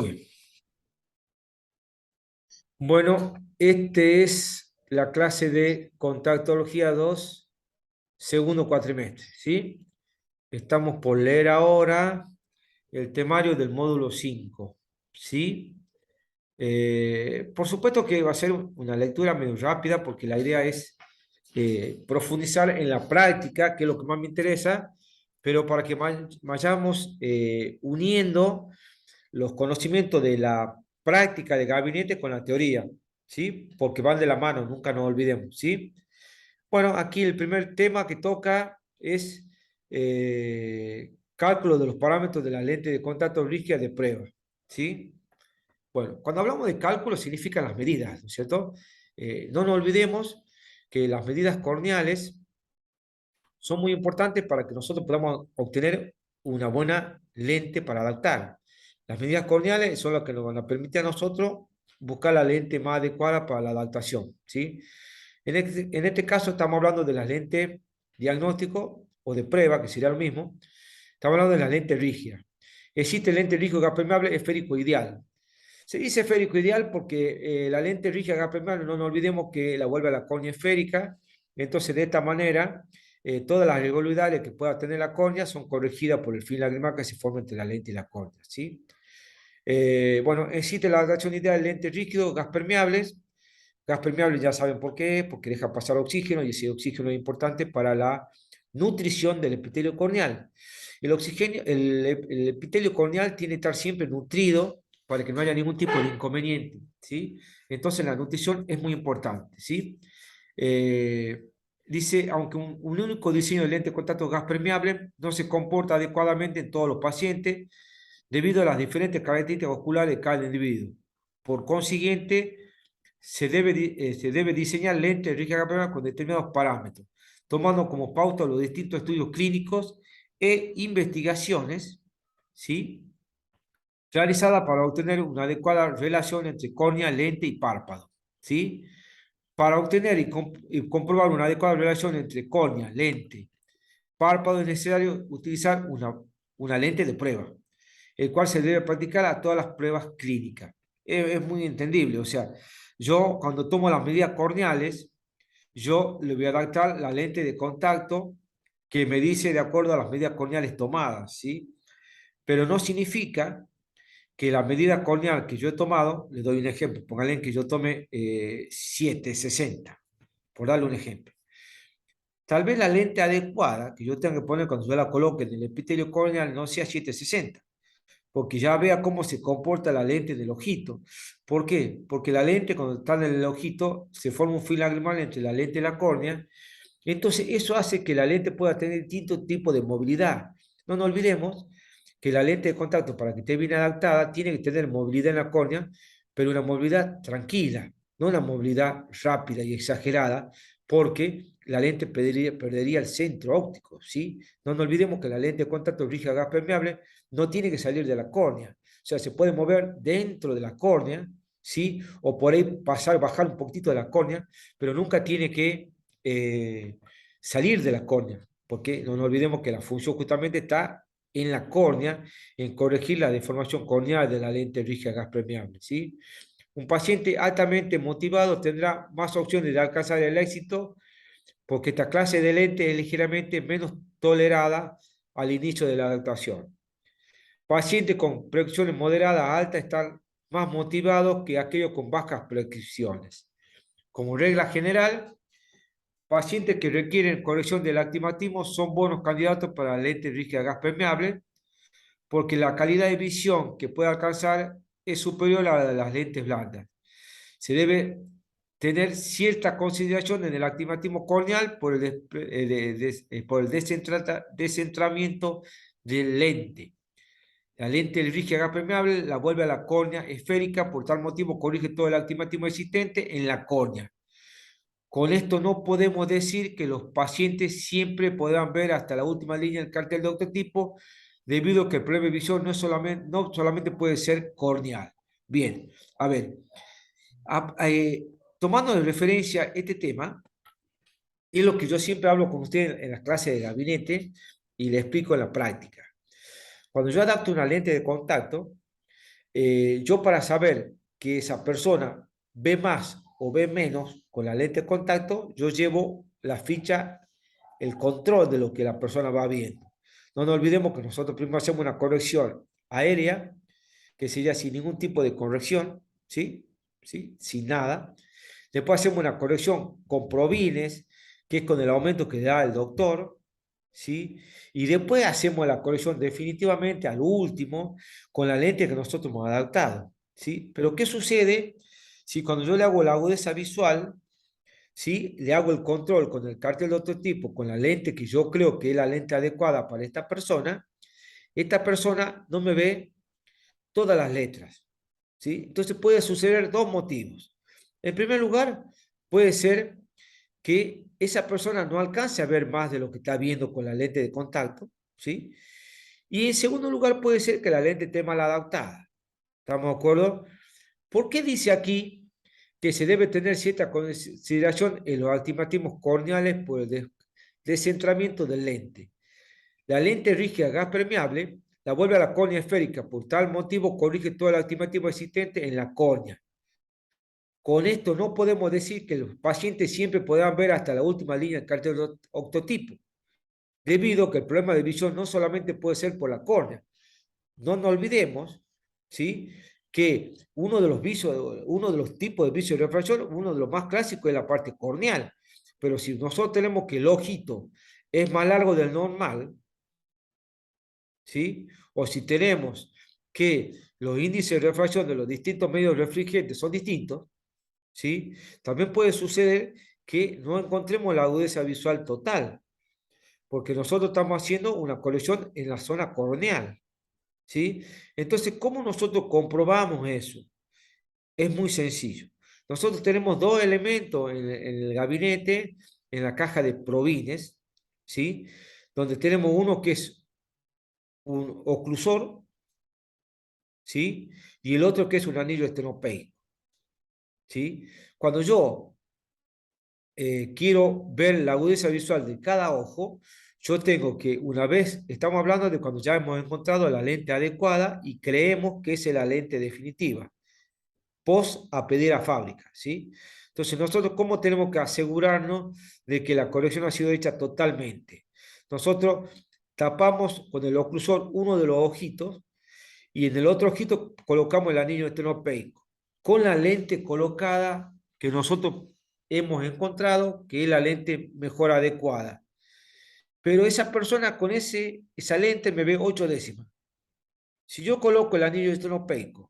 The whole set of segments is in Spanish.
Bien. Bueno, este es la clase de Contactología 2, segundo cuatrimestre, ¿sí? Estamos por leer ahora el temario del módulo 5, ¿sí? Por supuesto que va a ser una lectura medio rápida porque la idea es profundizar en la práctica, que es lo que más me interesa, pero para que vayamos uniendo los conocimientos de la práctica de gabinete con la teoría, ¿sí? Porque van de la mano, nunca nos olvidemos, ¿sí? Bueno, aquí el primer tema que toca es cálculo de los parámetros de la lente de contacto rígida de prueba, ¿sí? Bueno, cuando hablamos de cálculo significan las medidas, ¿no es cierto? No nos olvidemos que las medidas corneales son muy importantes para que nosotros podamos obtener una buena lente para adaptar. Las medidas corneales son las que nos van a permitir a nosotros buscar la lente más adecuada para la adaptación, ¿sí? En este caso estamos hablando de las lentes diagnóstico o de prueba, que sería lo mismo. Estamos hablando de las lentes rígidas. Existe lente rígido gas permeable esférico ideal. Se dice esférico ideal porque la lente rígida gas permeable, no nos olvidemos que la vuelve a la córnea esférica. Entonces, de esta manera, todas las irregularidades que pueda tener la córnea son corregidas por el film lagrimal que se forma entre la lente y la córnea, ¿sí? Bueno, existe la adaptación ideal de lentes rígidos gas permeables. Gas permeable ya saben por qué, porque deja pasar oxígeno y ese oxígeno es importante para la nutrición del epitelio corneal. El epitelio corneal tiene que estar siempre nutrido para que no haya ningún tipo de inconveniente, ¿sí? Entonces la nutrición es muy importante, ¿sí? Eh, Dice, aunque un único diseño de lente de contacto gas permeable no se comporta adecuadamente en todos los pacientes debido a las diferentes características oculares de cada individuo. Por consiguiente, se debe diseñar lentes rígidas con determinados parámetros, tomando como pauta los distintos estudios clínicos e investigaciones, ¿sí? Realizadas para obtener una adecuada relación entre córnea, lente y párpado, ¿sí? Para obtener y comprobar una adecuada relación entre córnea, lente, párpado es necesario utilizar una lente de prueba, el cual se debe practicar a todas las pruebas clínicas. Es muy entendible, o sea, yo cuando tomo las medidas corneales, yo le voy a adaptar la lente de contacto que me dice de acuerdo a las medidas corneales tomadas, ¿sí? Pero no significa que la medida corneal que yo he tomado, le doy un ejemplo, póngale que yo tome 760, por darle un ejemplo. Tal vez la lente adecuada que yo tenga que poner cuando yo la coloque en el epitelio corneal no sea 760, porque ya vea cómo se comporta la lente del ojito. ¿Por qué? Porque la lente cuando está en el ojito se forma un film lagrimal entre la lente y la córnea, entonces eso hace que la lente pueda tener distinto tipo de movilidad. No nos olvidemos que la lente de contacto para que esté bien adaptada tiene que tener movilidad en la córnea, pero una movilidad tranquila, no una movilidad rápida y exagerada, porque la lente perdería el centro óptico, ¿sí? No nos olvidemos que la lente de contacto rígida gas permeable no tiene que salir de la córnea, o sea, se puede mover dentro de la córnea, ¿sí? O por ahí bajar un poquitito de la córnea, pero nunca tiene que eh, salir de la córnea, porque no nos olvidemos que la función justamente está en la córnea, en corregir la deformación corneal de la lente rígida gas permeable, ¿sí? Un paciente altamente motivado tendrá más opciones de alcanzar el éxito porque esta clase de lente es ligeramente menos tolerada al inicio de la adaptación. Pacientes con prescripciones moderadas a altas están más motivados que aquellos con bajas prescripciones. Como regla general, pacientes que requieren corrección del astigmatismo son buenos candidatos para lentes rígidas gas permeable porque la calidad de visión que puede alcanzar es superior a la de las lentes blandas. Se debe tener cierta consideración en el astigmatismo corneal por el descentramiento del lente. La lente rígida gas permeable la vuelve a la córnea esférica, por tal motivo corrige todo el astigmatismo existente en la córnea. Con esto no podemos decir que los pacientes siempre podrán ver hasta la última línea del cartel de octotipo, debido a que el problema de visión no solamente puede ser corneal. Bien, a ver, a- eh, tomando de referencia este tema, es lo que yo siempre hablo con usted en las clases de gabinete y le explico en la práctica. Cuando yo adapto una lente de contacto, Yo para saber que esa persona ve más o ve menos con la lente de contacto, yo llevo la ficha, el control de lo que la persona va viendo. No nos olvidemos que nosotros primero hacemos una corrección aérea, que sería sin ningún tipo de corrección, ¿sí? ¿Sí? Sin nada. Después hacemos una corrección con provines, que es con el aumento que da el doctor, ¿sí? Y después hacemos la corrección definitivamente al último con la lente que nosotros hemos adaptado, ¿sí? Pero ¿qué sucede si cuando yo le hago la agudeza visual, ¿sí? Le hago el control con el cartel de otro tipo, con la lente que yo creo que es la lente adecuada para esta persona no me ve todas las letras, ¿sí? Entonces puede suceder dos motivos. En primer lugar, puede ser que esa persona no alcance a ver más de lo que está viendo con la lente de contacto, ¿sí? Y en segundo lugar, puede ser que la lente esté mal adaptada. ¿Estamos de acuerdo? ¿Por qué dice aquí que se debe tener cierta consideración en los astigmatismos corneales por el descentramiento del lente? La lente rígida gas permeable la vuelve a la córnea esférica, por tal motivo corrige todo el astigmatismo existente en la córnea. Con esto no podemos decir que los pacientes siempre podrán ver hasta la última línea del cartel octotipo, debido a que el problema de visión no solamente puede ser por la córnea. No nos olvidemos, ¿sí? Que uno de los tipos de vicio de refracción, uno de los más clásicos es la parte corneal. Pero si nosotros tenemos que el ojito es más largo del normal, ¿sí? O si tenemos que los índices de refracción de los distintos medios refringentes son distintos, ¿sí? También puede suceder que no encontremos la agudeza visual total, porque nosotros estamos haciendo una corrección en la zona corneal, ¿sí? Entonces, ¿cómo nosotros comprobamos eso? Es muy sencillo. Nosotros tenemos dos elementos en el gabinete, en la caja de provines, ¿sí? Donde tenemos uno que es un oclusor, ¿sí? Y el otro que es un anillo estenopeico, ¿sí? Cuando yo quiero ver la agudeza visual de cada ojo, yo tengo que, una vez, estamos hablando de cuando ya hemos encontrado la lente adecuada y creemos que es la lente definitiva, post a pedir a fábrica, ¿sí? Entonces, nosotros, ¿cómo tenemos que asegurarnos de que la corrección ha sido hecha totalmente? Nosotros tapamos con el oclusor uno de los ojitos y en el otro ojito colocamos el anillo estenopeico con la lente colocada que nosotros hemos encontrado que es la lente mejor adecuada. Pero esa persona con esa lente me ve 8 décimas. Si yo coloco el anillo estenopeico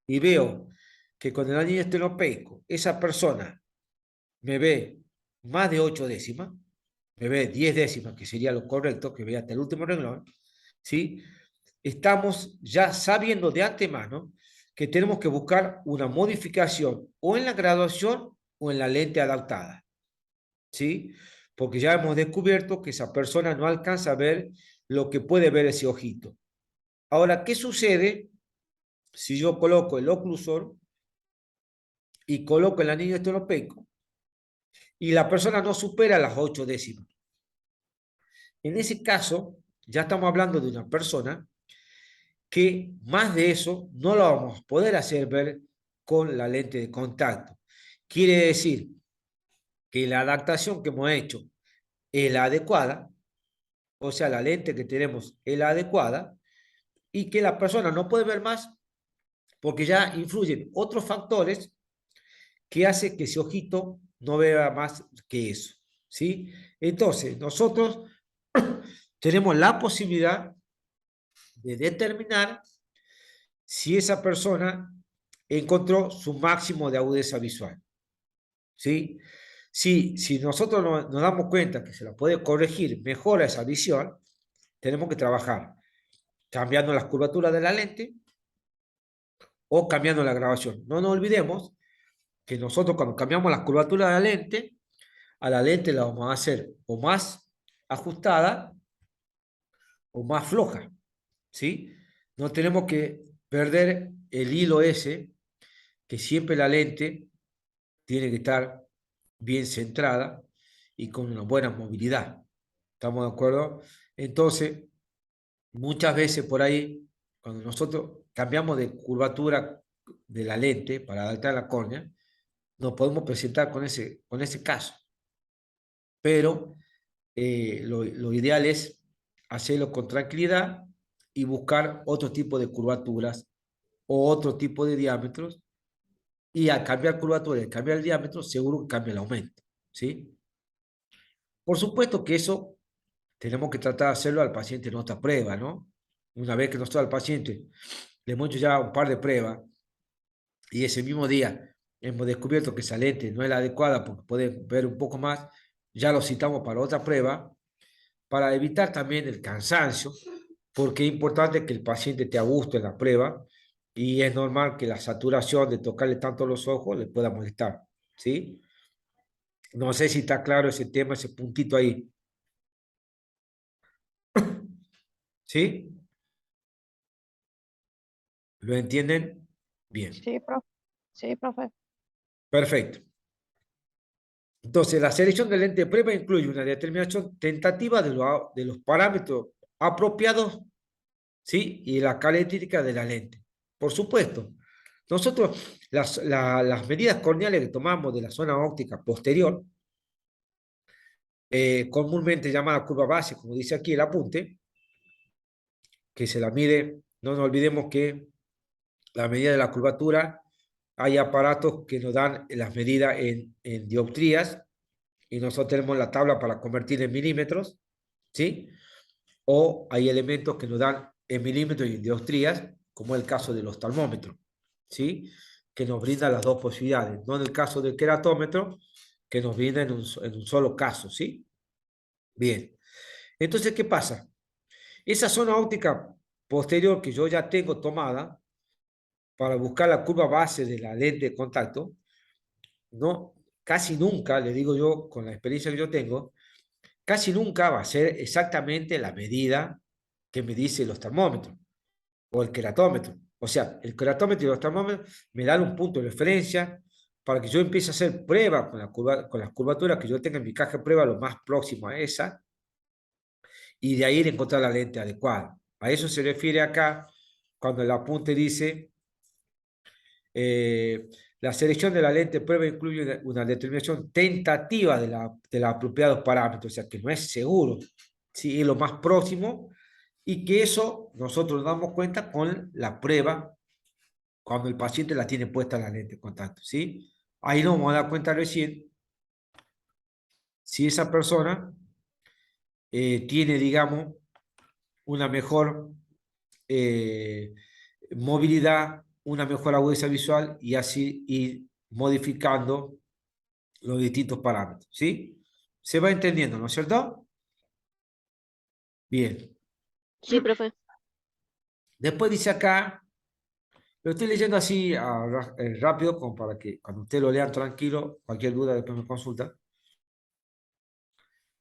y veo que con el anillo estenopeico esa persona me ve más de 8 décimas, me ve 10 décimas, que sería lo correcto, que vea hasta el último renglón, ¿sí? Estamos ya sabiendo de antemano que tenemos que buscar una modificación o en la graduación o en la lente adaptada, ¿sí? Porque ya hemos descubierto que esa persona no alcanza a ver lo que puede ver ese ojito. Ahora, ¿qué sucede si yo coloco el oclusor y coloco el anillo estenopeico y la persona no supera las 8 décimas? En ese caso, ya estamos hablando de una persona que más de eso no lo vamos a poder hacer ver con la lente de contacto. Quiere decir que la adaptación que hemos hecho es la adecuada, o sea, la lente que tenemos es la adecuada, y que la persona no puede ver más porque ya influyen otros factores que hacen que ese ojito no vea más que eso, ¿sí? Entonces, nosotros tenemos la posibilidad de determinar si esa persona encontró su máximo de agudeza visual, ¿sí? Si nosotros nos damos cuenta que se la puede corregir, mejora esa visión, tenemos que trabajar cambiando las curvaturas de la lente o cambiando la grabación. No nos olvidemos que nosotros cuando cambiamos las curvaturas de la lente, a la lente la vamos a hacer o más ajustada o más floja, ¿sí? No tenemos que perder el hilo ese, que siempre la lente tiene que estar bien centrada y con una buena movilidad. ¿Estamos de acuerdo? Entonces, muchas veces por ahí, cuando nosotros cambiamos de curvatura de la lente para adaptar la córnea, nos podemos presentar con ese caso. Pero lo ideal es hacerlo con tranquilidad y buscar otro tipo de curvaturas o otro tipo de diámetros. Y al cambiar curvatura y al cambiar el diámetro, seguro que cambia el aumento. ¿Sí? Por supuesto que eso tenemos que tratar de hacerlo al paciente en otra prueba, ¿no? Una vez que nos está el paciente, le hemos hecho ya un par de pruebas y ese mismo día hemos descubierto que esa lente no es la adecuada porque puede ver un poco más, ya lo citamos para otra prueba, para evitar también el cansancio, porque es importante que el paciente te a gusto en la prueba y es normal que la saturación de tocarle tanto los ojos le pueda molestar, ¿sí? No sé si está claro ese tema, ese puntito ahí, ¿sí? ¿Lo entienden? Bien, Sí, profe. Sí, profe. perfecto. Entonces, la selección de lente de prueba incluye una determinación tentativa de los parámetros apropiados, ¿sí? Y la característica de la lente. Por supuesto, nosotros las medidas corneales que tomamos de la zona óptica posterior, comúnmente llamada curva base, como dice aquí el apunte, que se la mide, no nos olvidemos que la medida de la curvatura, hay aparatos que nos dan las medidas en dioptrías y nosotros tenemos la tabla para convertir en milímetros, ¿sí? O hay elementos que nos dan en milímetros y en dioptrías, como es el caso del oftalmómetro, ¿sí? Que nos brinda las dos posibilidades, no en el caso del queratómetro, que nos brinda en un solo caso, ¿sí? Bien, entonces, ¿qué pasa? Esa zona óptica posterior que yo ya tengo tomada para buscar la curva base de la lente de contacto, no, casi nunca, le digo yo, con la experiencia que yo tengo, casi nunca va a ser exactamente la medida que me dice los termómetros o el queratómetro. O sea, el queratómetro y los termómetros me dan un punto de referencia para que yo empiece a hacer pruebas con las curvaturas que yo tenga en mi caja de prueba lo más próximo a esa y de ahí encontrar la lente adecuada. A eso se refiere acá cuando el apunte dice la selección de la lente prueba incluye una determinación tentativa de los apropiados parámetros, o sea que no es seguro, ¿sí? Es lo más próximo y que eso nosotros nos damos cuenta con la prueba cuando el paciente la tiene puesta la lente de contacto, ¿sí? Ahí nos vamos a dar cuenta recién si esa persona tiene, digamos, una mejor eh, movilidad, una mejor agudeza visual y así ir modificando los distintos parámetros, ¿sí? Se va entendiendo, ¿no es cierto? Bien. Sí, profe. Después dice acá, lo estoy leyendo así rápido, como para que cuando usted lo lean tranquilo, cualquier duda después me consulta.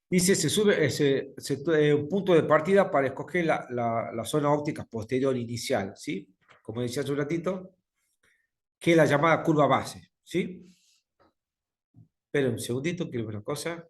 Dice, se sube un punto de partida para escoger la zona óptica posterior inicial, ¿sí? Como decía hace un ratito, que es la llamada curva base, ¿sí? Espera un segundito, quiero ver una cosa.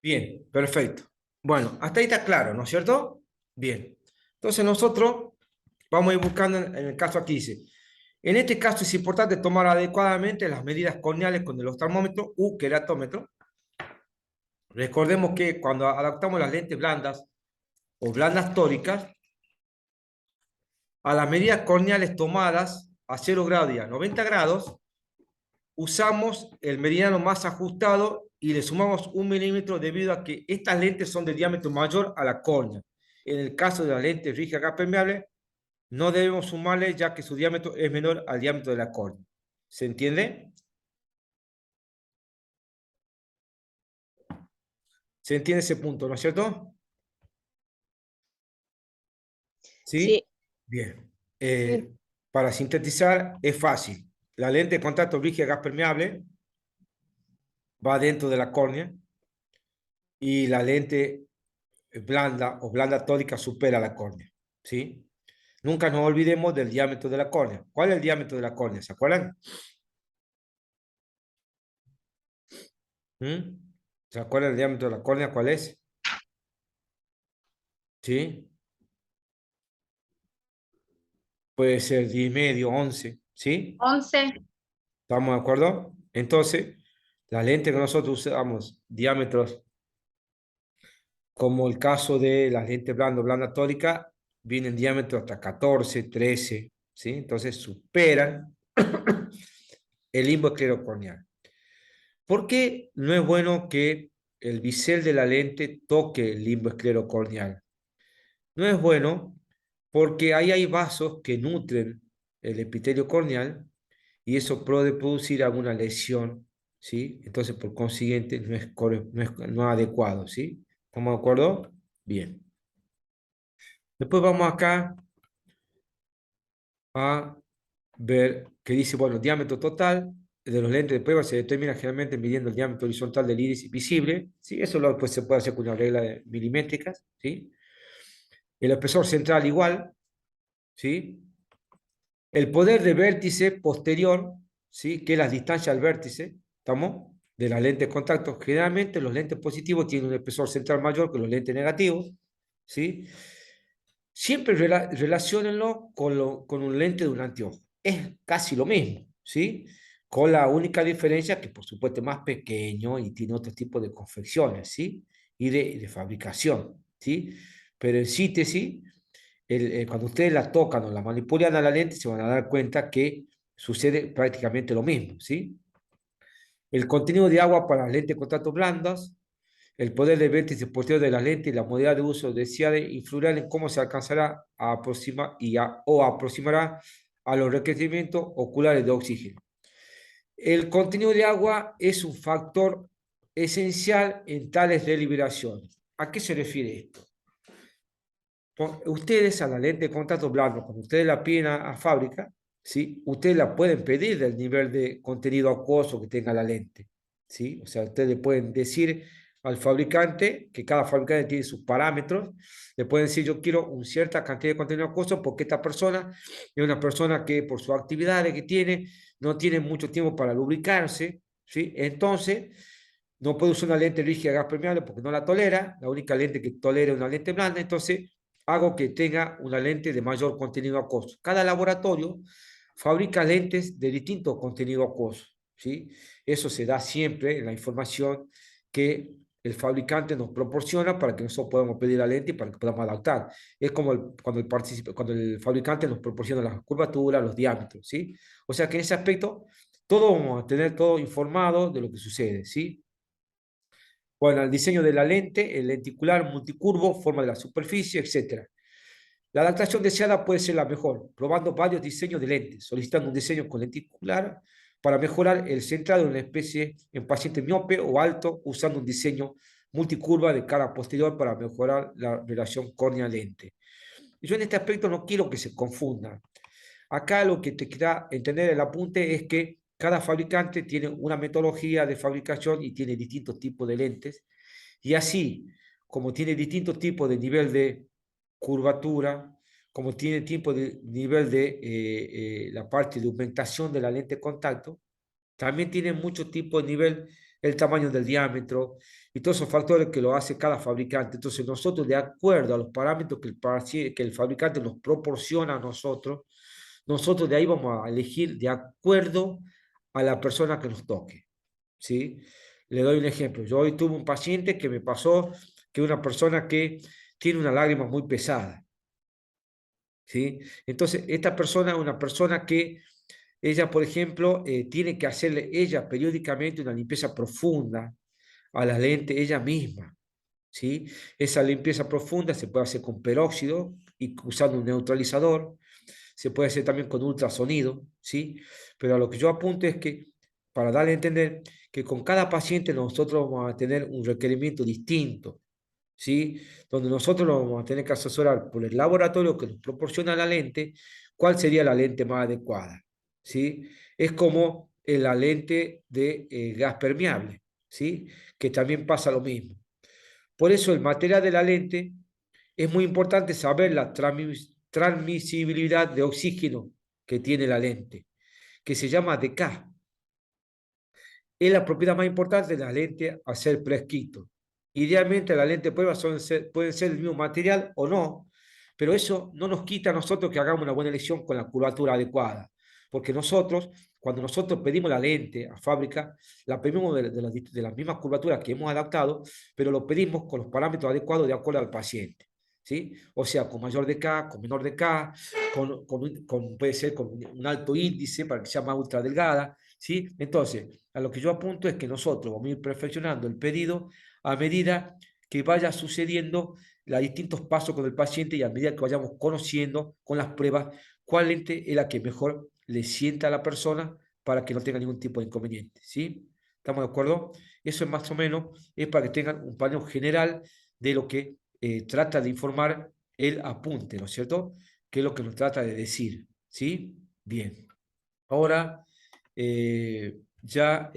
Bien, perfecto. Bueno, hasta ahí está claro, ¿no es cierto? Bien. Entonces nosotros vamos a ir buscando en el caso aquí dice, en este caso es importante tomar adecuadamente las medidas corneales con el oftalmómetro u queratómetro. Recordemos que cuando adaptamos las lentes blandas o blandas tóricas, a las medidas corneales tomadas a 0 grados y a 90 grados, usamos el meridiano más ajustado y le sumamos 1 milímetro debido a que estas lentes son de diámetro mayor a la córnea. En el caso de la lente rígida gas permeable, no debemos sumarle ya que su diámetro es menor al diámetro de la córnea. ¿Se entiende? ¿Se entiende ese punto, no es cierto? ¿Sí? Sí, Bien. sí. Para sintetizar, es fácil. La lente de contacto rígida gas permeable va dentro de la córnea y la lente blanda o blanda tórica supera la córnea. ¿Sí? Nunca nos olvidemos del diámetro de la córnea. ¿Cuál es el diámetro de la córnea? ¿Se acuerdan? ¿Mm? ¿Se acuerdan del diámetro de la córnea? ¿Cuál es? ¿Sí? Puede ser 10 y medio, 11. ¿Sí? 11. ¿Estamos de acuerdo? Entonces, la lente que nosotros usamos, diámetros como el caso de la lente blanda tórica, vienen diámetros hasta 14, 13, ¿sí? Entonces superan el limbo esclerocorneal. ¿Por qué no es bueno que el bisel de la lente toque el limbo esclerocorneal? No es bueno porque ahí hay vasos que nutren el epitelio corneal y eso puede producir alguna lesión, ¿sí? Entonces, por consiguiente, no es adecuado, ¿sí? ¿Estamos de acuerdo? Bien. Después vamos acá a ver que dice, bueno, diámetro total de los lentes de prueba se determina generalmente midiendo el diámetro horizontal del iris visible, ¿sí? Eso pues, se puede hacer con una regla de milimétricas, ¿sí? El espesor central igual, ¿sí? El poder de vértice posterior, ¿sí? Que es la distancia al vértice, ¿estamos? De las lentes de contacto. Generalmente los lentes positivos tienen un espesor central mayor que los lentes negativos, ¿sí? Siempre relaciónenlo con un lente de un anteojo. Es casi lo mismo, ¿sí? Con la única diferencia que por supuesto es más pequeño y tiene otro tipo de confecciones, ¿sí? Y de fabricación, ¿sí? Pero en síntesis, cuando ustedes la tocan o la manipulan a la lente, se van a dar cuenta que sucede prácticamente lo mismo, ¿sí? El contenido de agua para las lentes de contacto blandas, el poder de vértice posterior de las lentes y la modalidad de uso deseada influirán en cómo se alcanzará a aproximar o aproximará a los requerimientos oculares de oxígeno. El contenido de agua es un factor esencial en tales deliberaciones. ¿A qué se refiere esto? Ustedes a la lente de contacto blando, cuando ustedes la piden a fábrica, ¿sí? Ustedes la pueden pedir del nivel de contenido acuoso que tenga la lente, ¿sí? O sea, ustedes le pueden decir al fabricante, que cada fabricante tiene sus parámetros, le pueden decir, yo quiero una cierta cantidad de contenido acuoso porque esta persona es una persona que por sus actividades que tiene, no tiene mucho tiempo para lubricarse, ¿sí? Entonces, no puede usar una lente rígida de gas permeable porque no la tolera, la única lente que tolera es una lente blanda, entonces hago que tenga una lente de mayor contenido acuoso. Cada laboratorio fabrica lentes de distinto contenido acuoso, ¿sí? Eso se da siempre en la información que el fabricante nos proporciona para que nosotros podamos pedir la lente y para que podamos adaptar. Es como cuando el fabricante nos proporciona las curvaturas, los diámetros, ¿sí? O sea que en ese aspecto, todos vamos a tener todo informado de lo que sucede, ¿sí? Bueno, el diseño de la lente, el lenticular multicurvo, forma de la superficie, etc. La adaptación deseada puede ser la mejor, probando varios diseños de lentes, solicitando un diseño con lenticular para mejorar el centrado en una especie en paciente miope o alto, usando un diseño multicurva de cara posterior para mejorar la relación córnea-lente. Yo en este aspecto no quiero que se confundan. Acá lo que te queda entender el apunte es que cada fabricante tiene una metodología de fabricación y tiene distintos tipos de lentes. Y así, como tiene distintos tipos de nivel de curvatura, como tiene tipo de nivel de la parte de aumentación de la lente de contacto, también tiene muchos tipos de nivel, el tamaño del diámetro y todos esos factores que lo hace cada fabricante. Entonces nosotros, de acuerdo a los parámetros que el fabricante nos proporciona a nosotros de ahí vamos a elegir de acuerdo a la persona que nos toque, ¿sí? Le doy un ejemplo. Yo hoy tuve un paciente que me pasó que una persona que tiene una lágrima muy pesada, ¿sí? Entonces, esta persona es una persona que ella, por ejemplo, tiene que hacerle ella periódicamente una limpieza profunda a la lente ella misma, ¿sí? Esa limpieza profunda se puede hacer con peróxido y usando un neutralizador, se puede hacer también con ultrasonido, ¿sí? Pero a lo que yo apunto es que, para darle a entender que con cada paciente nosotros vamos a tener un requerimiento distinto, ¿sí? Donde nosotros lo vamos a tener que asesorar por el laboratorio que nos proporciona la lente, cuál sería la lente más adecuada, ¿sí? Es como la lente de gas permeable, ¿sí? Que también pasa lo mismo. Por eso el material de la lente es muy importante saber la transmisibilidad de oxígeno que tiene la lente, que se llama DK. Es la propiedad más importante de la lente a ser prescrito. Idealmente la lente de prueba pueden ser el mismo material o no, pero eso no nos quita a nosotros que hagamos una buena elección con la curvatura adecuada, porque nosotros, cuando nosotros pedimos la lente a fábrica, la pedimos de las mismas curvaturas que hemos adaptado, pero lo pedimos con los parámetros adecuados de acuerdo al paciente. ¿Sí? O sea, con mayor de K, con menor de K, puede ser con un alto índice para que sea más ultra delgada, ¿sí? Entonces, a lo que yo apunto es que nosotros vamos a ir perfeccionando el pedido a medida que vaya sucediendo los distintos pasos con el paciente y a medida que vayamos conociendo con las pruebas cuál lente es la que mejor le sienta a la persona para que no tenga ningún tipo de inconveniente, ¿sí? ¿Estamos de acuerdo? Eso es más o menos, es para que tengan un paneo general de lo que trata de informar el apunte, ¿no es cierto? Que es lo que nos trata de decir, ¿sí? Bien. Ahora ya